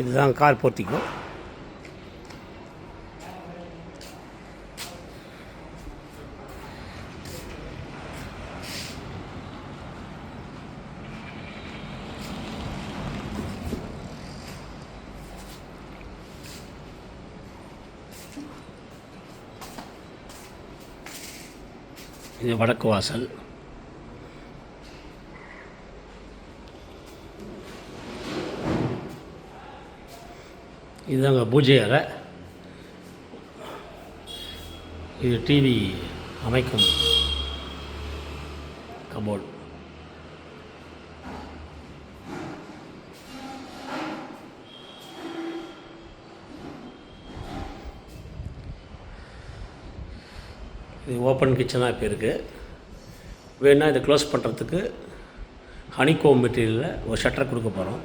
இதுதான் car portico. இது வடக்கு வாசல். இதுதாங்க பூஜை அறை. இது டிவி அமைக்கும் கபோர்டு. இது ஓப்பன் கிச்சனாக இப்போ இருக்குது. வேணால் இதை க்ளோஸ் பண்ணுறதுக்கு ஹனிகோம் மெட்டீரியலில் ஒரு ஷட்டர் கொடுக்க போகிறோம்.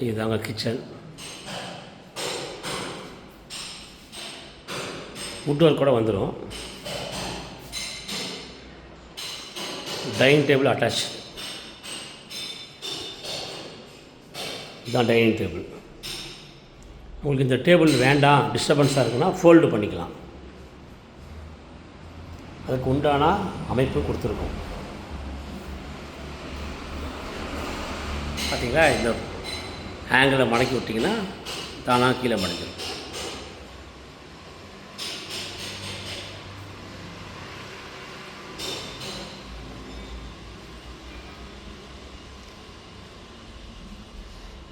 இதுதாங்க கிச்சன். வுட் ஒர்க் கூட வந்துடும். Dining table attach. இதுதான் டைனிங் டேபிள். உங்களுக்கு இந்த டேபிள் வேண்டாம், டிஸ்டர்பன்ஸாக இருக்குன்னா ஃபோல்டு பண்ணிக்கலாம். அதுக்கு உண்டான அமைப்பு கொடுத்துருக்கோம். பார்த்தீங்களா, இந்த ஹேங்கில் மடக்கி விட்டிங்கன்னா தானாக கீழே மடக்கிடும்.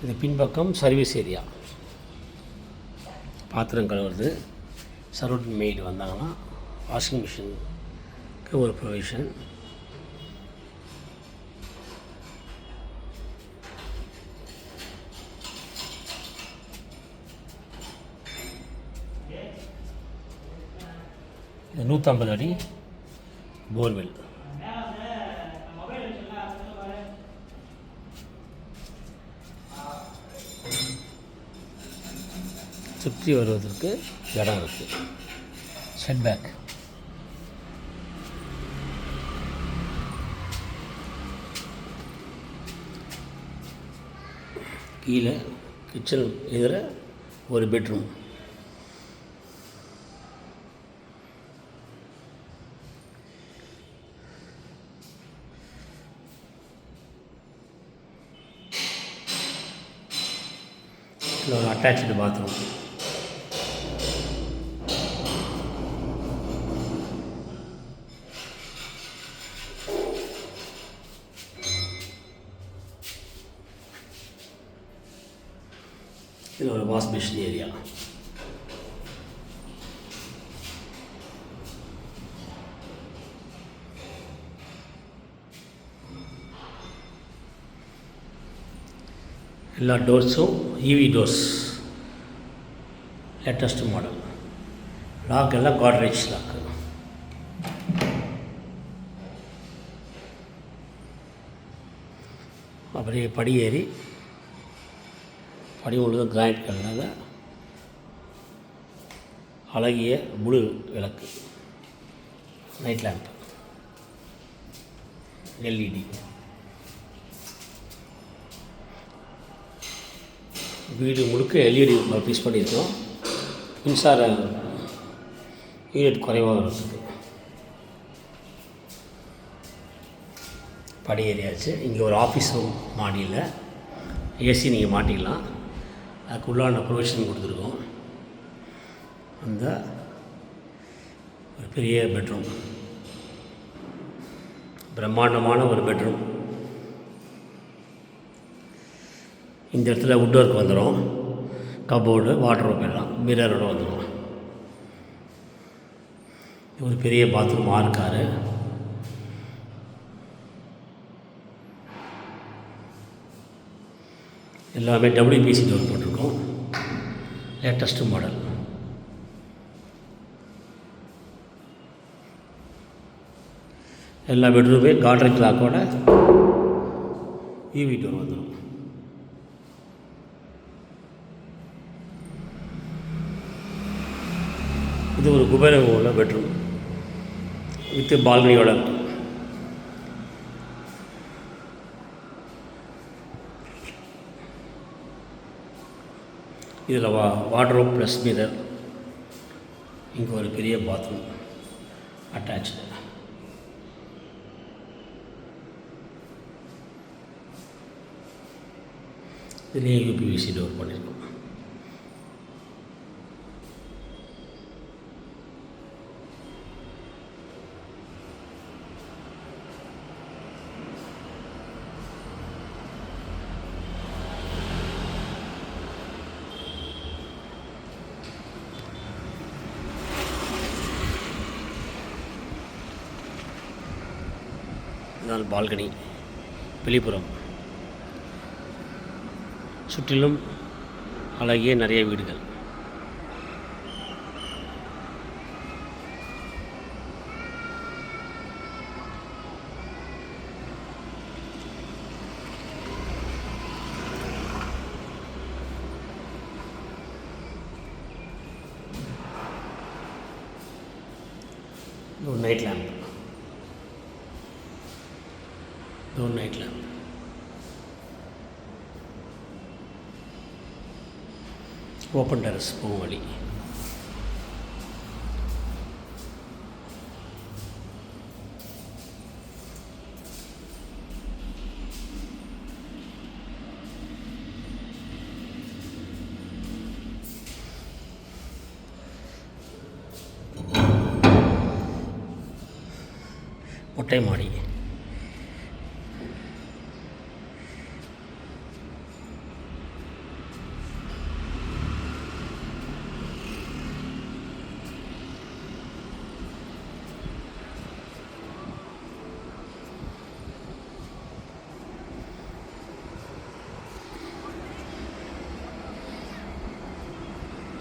இது பின்பக்கம் சர்வீஸ் ஏரியா. பாத்திரம் கழுவுறது, சர்வன்ட் மெய்டு வந்தாங்கன்னா வாஷிங் மிஷினுக்கு ஒரு ப்ரொவிஷன். இது 150 அடி போர்வெல். சுற்றி வருவதற்கு இடம் இருக்குது. Set back. கீழே கிச்சன் எதிர ஒரு பெட்ரூம். ஒரு அட்டாச்சு பாத்ரூம். இது ஒரு வாஷ் பேஷன் ஏரியா. எல்லா டோர்ஸும் ஈவி டோர்ஸ், லேட்டஸ்ட் மாடல். லாக் எல்லாம் காட்ரேஜ் லாக்கு. அப்படியே படி ஏறி படி முழுதும் கிரானைட் கலரில் அழகிய ப்ளூ விளக்கு, நைட் லேம்ப், எல்இடி. வீடு முழுக்க எல்இடி ஃபிக்ஸ் பண்ணியிருக்கோம். மின்சார யூனிட் குறைவாக வருது. படி ஏறியாச்சு. இங்கே ஒரு ஆஃபீஸ் ரூம் மாடியில் ஏசி நீங்கள் மாட்டிக்கலாம். அதுக்குள்ளான ப்ரொவிஷன் கொடுத்துருக்கோம். அந்த ஒரு பெரிய பெட்ரூம், பிரம்மாண்டமான ஒரு பெட்ரூம். இந்த இடத்துல வுட் ஒர்க் வந்துடும். கபோர்டு, வாட்ரோப் எல்லாம் மிரரோடு வந்துடும். ஒரு பெரிய பாத்ரூம், 6 காரு. எல்லாமே WPC டோர் போட்டிருக்கோம். Latest model. எல்லா பெட்ரூமே காட்ரேஜ் லாக்கோட ஈவி டோர் வந்துடும். இது ஒரு குபேரம் உள்ள பெட்ரூம் வித் பால்கனியோட இருக்கும். இதில் வார்ட்ரோப் ப்ளஸ் மிரர். இங்கே ஒரு பெரிய பாத்ரூம் அட்டாச்சு. இதுலேயே யூபிவிசி டோர் பண்ணியிருக்கோம். இதுதான் பால்கனி வெளிப்புறம். சுற்றிலும் அழகிய நிறைய வீடுகள். ஒரு நைட் லேம்ப். ஒரு நைட் லேம்ப். ஓப்பன் டெரஸ் போகும் வழி. மொட்டை மாடி.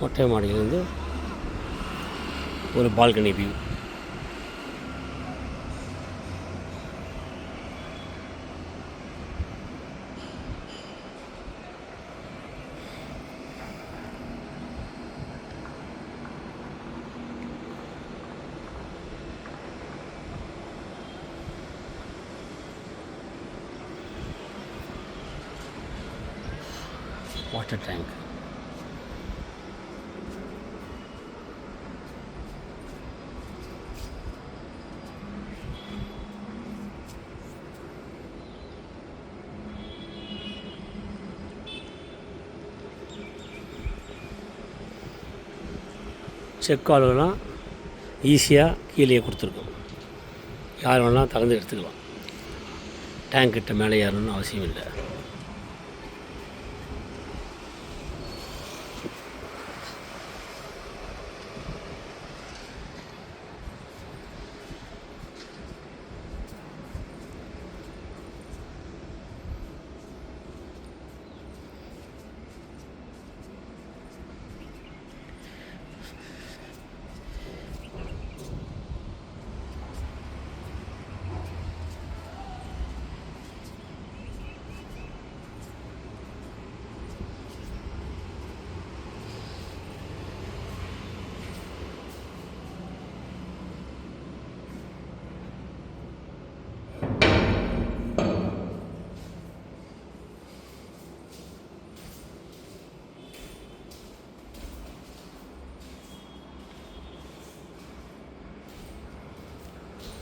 மொட்டை மாடியிலேருந்து ஒரு balcony view. Water tank. Check ஆளுலாம் ஈஸியாக கீழே கொடுத்துருக்கோம். யார் வேணாலும் தகுந்து எடுத்துக்கலாம். டேங்க் கிட்ட மேலே ஏறணும்னு அவசியம் இல்லை.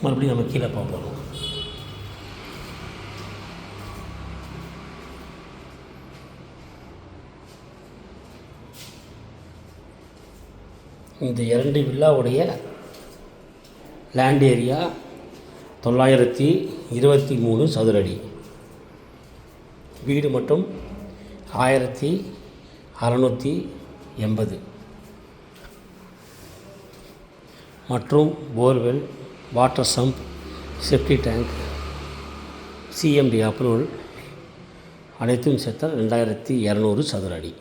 மறுபடியும் நம்ம கீழே பார்ப்போம். இந்த 2 வில்லாவுடைய லேண்ட் ஏரியா 923 சதுர அடி. வீடு மட்டும் 1680 மற்றும் borewell, water sump, செப்டி tank, CMD approval அனைத்தும் சேர்த்தால் 2200 சதுர அடி.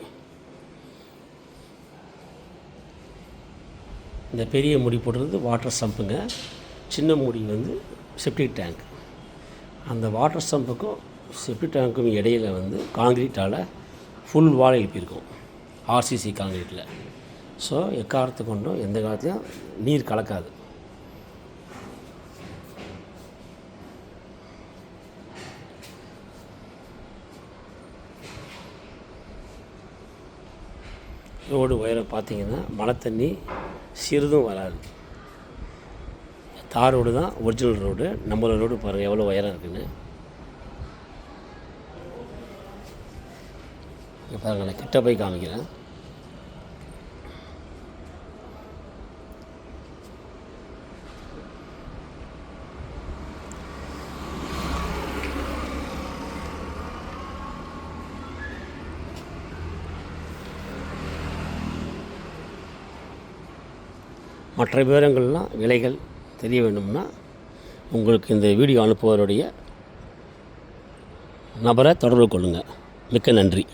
இந்த பெரிய முடி போடுறது வாட்டர் சம்புங்க, சின்ன முடி வந்து செப்டிக் டேங்க். அந்த வாட்டர் சம்புக்கும் செப்டிக் டேங்க்கும் இடையில் வந்து காங்கிரீட்டால் ஃபுல் வால் எழுப்பியிருக்கோம், ஆர்சிசி காங்கிரீட்டில். ஸோ எக்காரணத்தை கொண்டும் எந்த காலத்துலையும் நீர் கலக்காது. ரோடு உயரம் பார்த்திங்கன்னா மழை தண்ணி சிறிதும் வராது. தார் ரோடு தான் ஒரிஜினல் ரோடு. நம்மளோட ரோடு பாருங்கள் எவ்வளோ உயரம் இருக்குதுன்னு. இங்கே பாருங்கள், நான் கிட்ட போய் காமிக்கிறேன். மற்ற விவரங்கள்லாம் விலைகள் தெரிய வேண்டும்னா உங்களுக்கு இந்த வீடியோ அனுப்புவருடைய நபரை தொடர்பு கொள்ளுங்கள். மிக்க நன்றி.